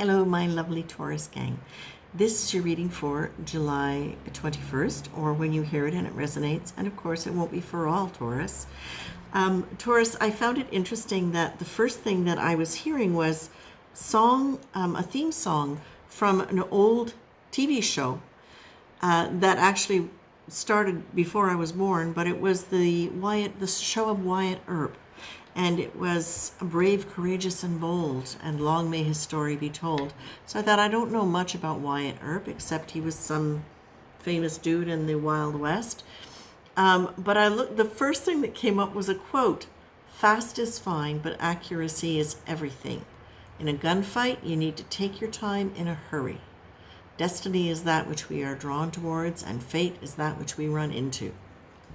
Hello, my lovely Taurus gang. This is your reading for July 21st, or when you hear it and it resonates. And of course, it won't be for all Taurus. Taurus, I found it interesting that the first thing that I was hearing was a theme song from an old TV show that actually started before I was born, but it was the show of Wyatt Earp. And it was brave, courageous, and bold, and long may his story be told. So I thought, I don't know much about Wyatt Earp, except he was some famous dude in the Wild West. But the first thing that came up was a quote: "Fast is fine, but accuracy is everything. In a gunfight, you need to take your time in a hurry. Destiny is that which we are drawn towards, and fate is that which we run into."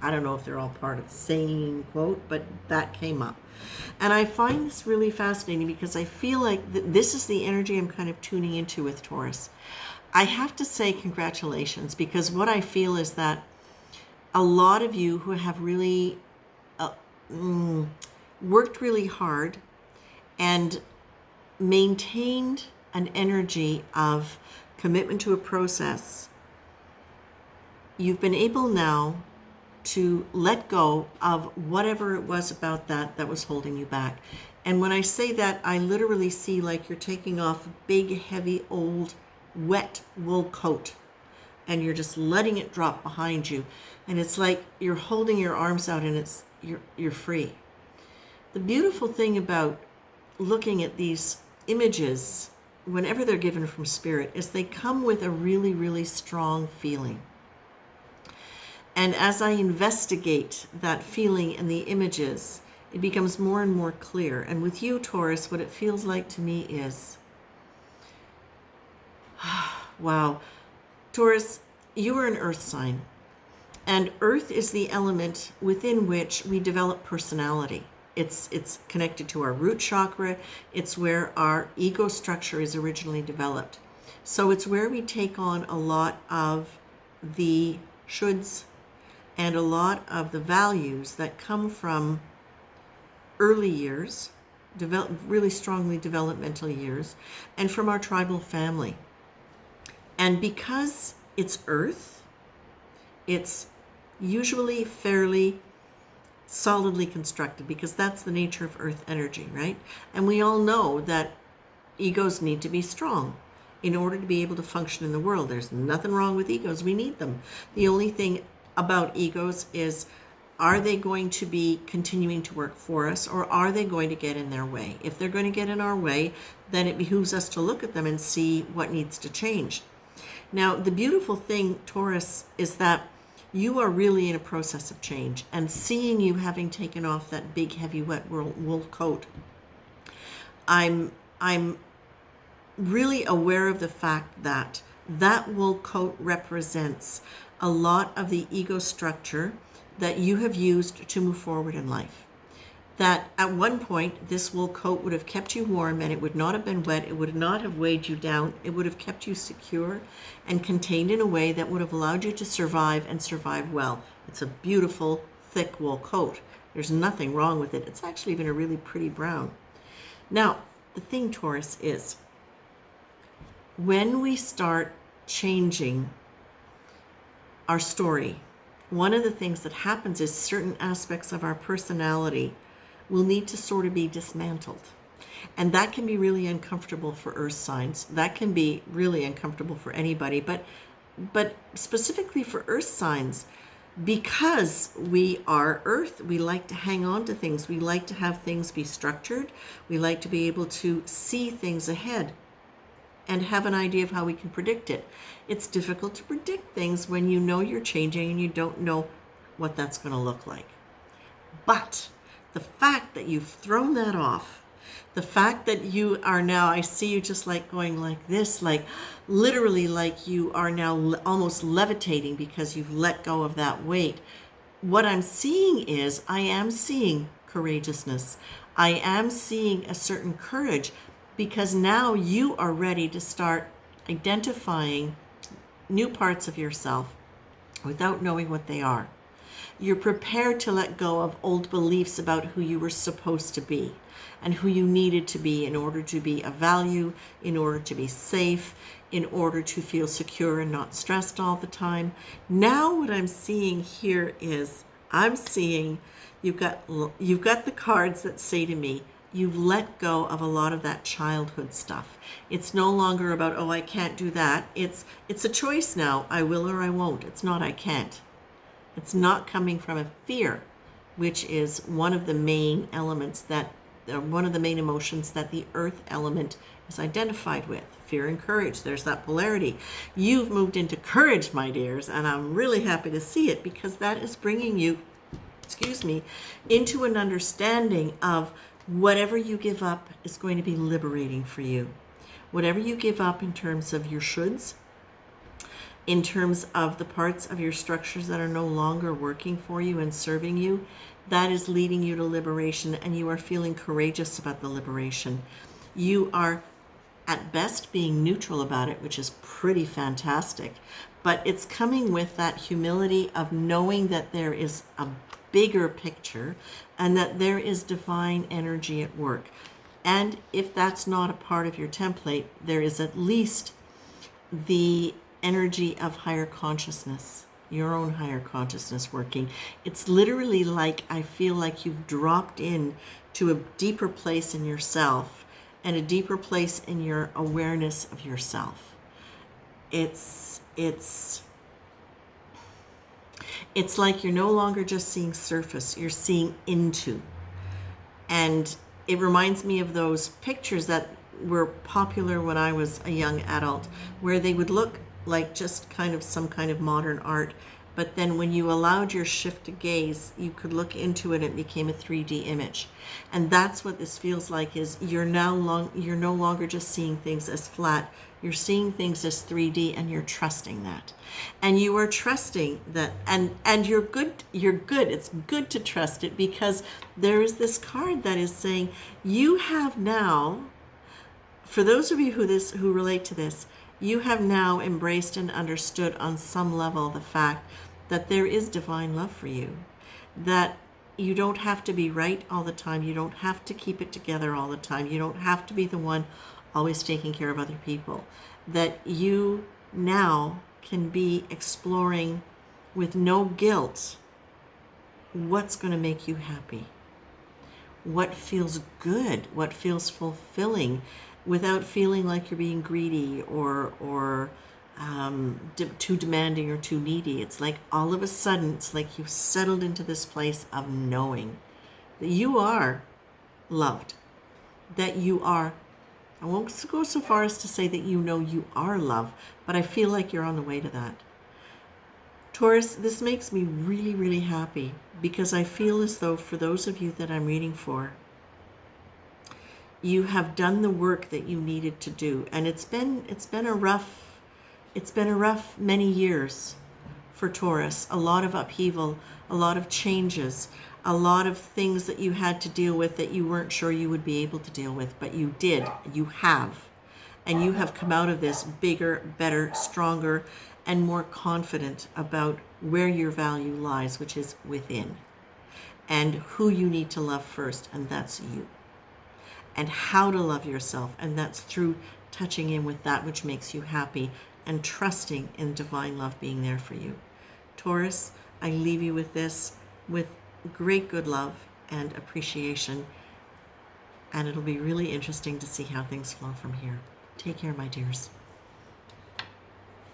I don't know if they're all part of the same quote, but that came up. And I find this really fascinating because I feel like this is the energy I'm kind of tuning into with Taurus. I have to say congratulations, because what I feel is that a lot of you who have really worked really hard and maintained an energy of commitment to a process, you've been able now to let go of whatever it was about that was holding you back. And when I say that, I literally see like you're taking off a big, heavy, old, wet wool coat, and you're just letting it drop behind you. And it's like you're holding your arms out, and you're free. The beautiful thing about looking at these images, whenever they're given from spirit, is they come with a really, really strong feeling. And as I investigate that feeling in the images, it becomes more and more clear. And with you, Taurus, what it feels like to me is, wow. Taurus, you are an earth sign. And earth is the element within which we develop personality. It's connected to our root chakra. It's where our ego structure is originally developed. So it's where we take on a lot of the shoulds and a lot of the values that come from early years, really strongly developmental years, and from our tribal family. And because it's earth, it's usually fairly solidly constructed, because that's the nature of earth energy, right? And we all know that egos need to be strong in order to be able to function in the world. There's nothing wrong with egos. We need them. The only thing about egos is, are they going to be continuing to work for us, or are they going to get in their way? If they're going to get in our way, then it behooves us to look at them and see what needs to change. Now, the beautiful thing, Taurus, is that you are really in a process of change, and seeing you having taken off that big, heavy, wet wool coat, I'm really aware of the fact that that wool coat represents a lot of the ego structure that you have used to move forward in life. That at one point, this wool coat would have kept you warm, and it would not have been wet. It would not have weighed you down. It would have kept you secure and contained in a way that would have allowed you to survive, and survive well. It's a beautiful, thick wool coat. There's nothing wrong with it. It's actually even a really pretty brown. Now, the thing, Taurus, is when we start changing our story, one of the things that happens is certain aspects of our personality will need to sort of be dismantled. And that can be really uncomfortable for earth signs. That can be really uncomfortable for anybody, but specifically for earth signs, because we are earth, we like to hang on to things. We like to have things be structured. We like to be able to see things ahead and have an idea of how we can predict it. It's difficult to predict things when you know you're changing and you don't know what that's going to look like. But the fact that you've thrown that off, the fact that you are now, I see you just like going like this, like literally like you are now almost levitating because you've let go of that weight. What I'm seeing is, I am seeing courageousness. I am seeing a certain courage, because now you are ready to start identifying new parts of yourself without knowing what they are. You're prepared to let go of old beliefs about who you were supposed to be and who you needed to be in order to be of value, in order to be safe, in order to feel secure and not stressed all the time. Now what I'm seeing here is I'm seeing you've got the cards that say to me, you've let go of a lot of that childhood stuff. It's no longer about, oh, I can't do that. It's a choice now. I will or I won't. It's not I can't. It's not coming from a fear, which is one of the main elements that, one of the main emotions that the earth element is identified with. Fear and courage. There's that polarity. You've moved into courage, my dears, and I'm really happy to see it because that is bringing you, into an understanding of whatever you give up is going to be liberating for you. Whatever you give up in terms of your shoulds, in terms of the parts of your structures that are no longer working for you and serving you, that is leading you to liberation, and you are feeling courageous about the liberation. You are at best being neutral about it, which is pretty fantastic, but it's coming with that humility of knowing that there is a bigger picture and that there is divine energy at work. And if that's not a part of your template, there is at least the energy of higher consciousness, your own higher consciousness working. It's literally like I feel like you've dropped in to a deeper place in yourself and a deeper place in your awareness of yourself. It's like you're no longer just seeing surface, you're seeing into. And it reminds me of those pictures that were popular when I was a young adult, where they would look like just kind of some kind of modern art. But then when you allowed your shift to gaze, you could look into it, it became a 3D image. And that's what this feels like, is you're no longer just seeing things as flat. You're seeing things as 3D, and you're trusting that. And you are trusting that, and you're good. It's good to trust it, because there is this card that is saying you have now, for those of you who relate to this, you have now embraced and understood on some level the fact that there is divine love for you, that you don't have to be right all the time. You don't have to keep it together all the time. You don't have to be the one always taking care of other people, that you now can be exploring with no guilt what's going to make you happy, what feels good, what feels fulfilling, without feeling like you're being greedy or too demanding or too needy. It's like all of a sudden, it's like you've settled into this place of knowing that you are loved, that you are, I won't go so far as to say that you know you are love, but I feel like you're on the way to that. Taurus, this makes me really, really happy, because I feel as though for those of you that I'm reading for, you have done the work that you needed to do. And it's been a rough many years for Taurus. A lot of upheaval, a lot of changes, a lot of things that you had to deal with that you weren't sure you would be able to deal with, but you did. You have. And you have come out of this bigger, better, stronger, and more confident about where your value lies, which is within, and who you need to love first, and that's you. And how to love yourself, and that's through touching in with that which makes you happy and trusting in divine love being there for you. Taurus, I leave you with this, with great good love and appreciation, and it'll be really interesting to see how things flow from here. Take care, my dears.